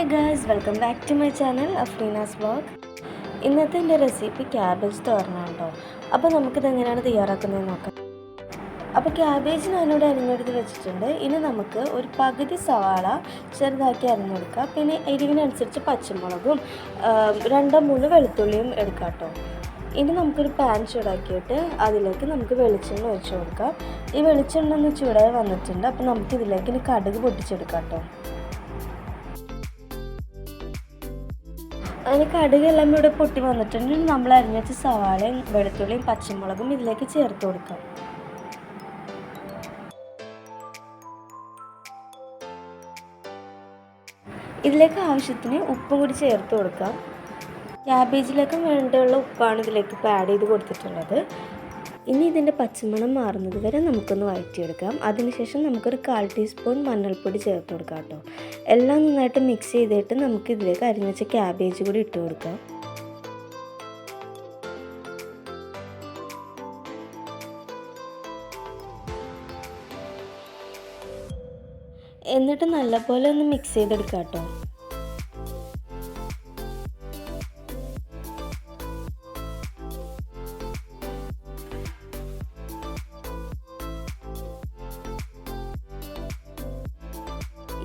guys, welcome back to my channel Afrina's Vlog. ഇന്നത്തെ എൻ്റെ recipe cabbage തോരനാണ് കേട്ടോ. അപ്പോൾ നമുക്കിത് എങ്ങനെയാണ് തയ്യാറാക്കുന്നതെന്ന് നോക്കാം. അപ്പോൾ ക്യാബേജ് ഞാനിവിടെ അരിഞ്ഞെടുത്ത് വെച്ചിട്ടുണ്ട്. ഇനി നമുക്ക് ഒരു പകുതി സവാള ചെറുതാക്കി അരിഞ്ഞെടുക്കാം. പിന്നെ എരിവിനനുസരിച്ച് പച്ചമുളകും 2-3 വെളുത്തുള്ളിയും എടുക്കാം കേട്ടോ. ഇനി നമുക്കൊരു പാൻ ചൂടാക്കിയിട്ട് അതിലേക്ക് നമുക്ക് വെളിച്ചെണ്ണ ഒഴിച്ചു കൊടുക്കാം. ഈ വെളിച്ചെണ്ണ ഒന്ന് ചൂടായി വന്നിട്ടുണ്ട്. അപ്പോൾ നമുക്കിതിലേക്ക് ഇനി കടുക് പൊട്ടിച്ചെടുക്കാം കേട്ടോ. അതിന് കടുകെല്ലാം ഇവിടെ പൊട്ടി വന്നിട്ടുണ്ട്. നമ്മൾ അരിഞ്ഞ വെച്ച സവാളയും വെളുത്തുള്ളിയും പച്ചമുളകും ഇതിലേക്ക് ചേർത്ത് കൊടുക്കാം. ഇതിലേക്ക് ആവശ്യത്തിന് ഉപ്പും കൂടി ചേർത്ത് കൊടുക്കാം. ക്യാബേജിലേക്ക് വേണ്ടിയുള്ള ഉപ്പാണ് ഇതിലേക്ക് ആഡ് ചെയ്ത് കൊടുത്തിട്ടുള്ളത്. ഇനി ഇതിൻ്റെ പച്ചമണം മാറുന്നത് വരെ നമുക്കൊന്ന് വഴറ്റിയെടുക്കാം. അതിനുശേഷം നമുക്കൊരു 1/4 ടീസ്പൂൺ മഞ്ഞൾപ്പൊടി ചേർത്ത് കൊടുക്കാം കേട്ടോ. എല്ലാം നന്നായിട്ട് മിക്സ് ചെയ്തിട്ട് നമുക്ക് ഇതിലേക്ക് അരിഞ്ഞു വെച്ച ക്യാബേജ് കൂടി ഇട്ട് കൊടുക്കാം. എന്നിട്ട് നല്ലപോലെ ഒന്ന് മിക്സ് ചെയ്തെടുക്കാം കേട്ടോ.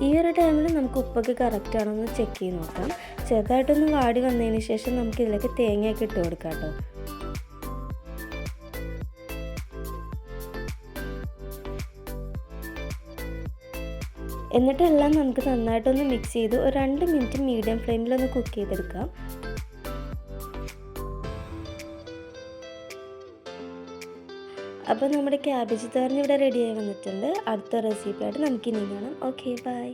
ഈ ഒരു ടൈമിൽ നമുക്ക് ഉപ്പൊക്കെ കറക്റ്റ് ആണെന്ന് ചെക്ക് ചെയ്ത് നോക്കാം. ചെറുതായിട്ടൊന്ന് വാടി വന്നതിന് ശേഷം നമുക്ക് ഇതിലേക്ക് തേങ്ങയൊക്കെ ഇട്ട് കൊടുക്കാം കേട്ടോ. എന്നിട്ട് എല്ലാം നമുക്ക് നന്നായിട്ടൊന്ന് മിക്സ് ചെയ്ത് ഒരു 2 മിനിറ്റ് മീഡിയം ഫ്ലെയിമിലൊന്ന് കുക്ക് ചെയ്തെടുക്കാം. അപ്പോൾ നമ്മുടെ ക്യാബേജ് തോരൻ ഇവിടെ റെഡിയായി വന്നിട്ടുണ്ട്. അടുത്ത റെസിപ്പിയായിട്ട് നമുക്കിനി കാണാം. Okay, by.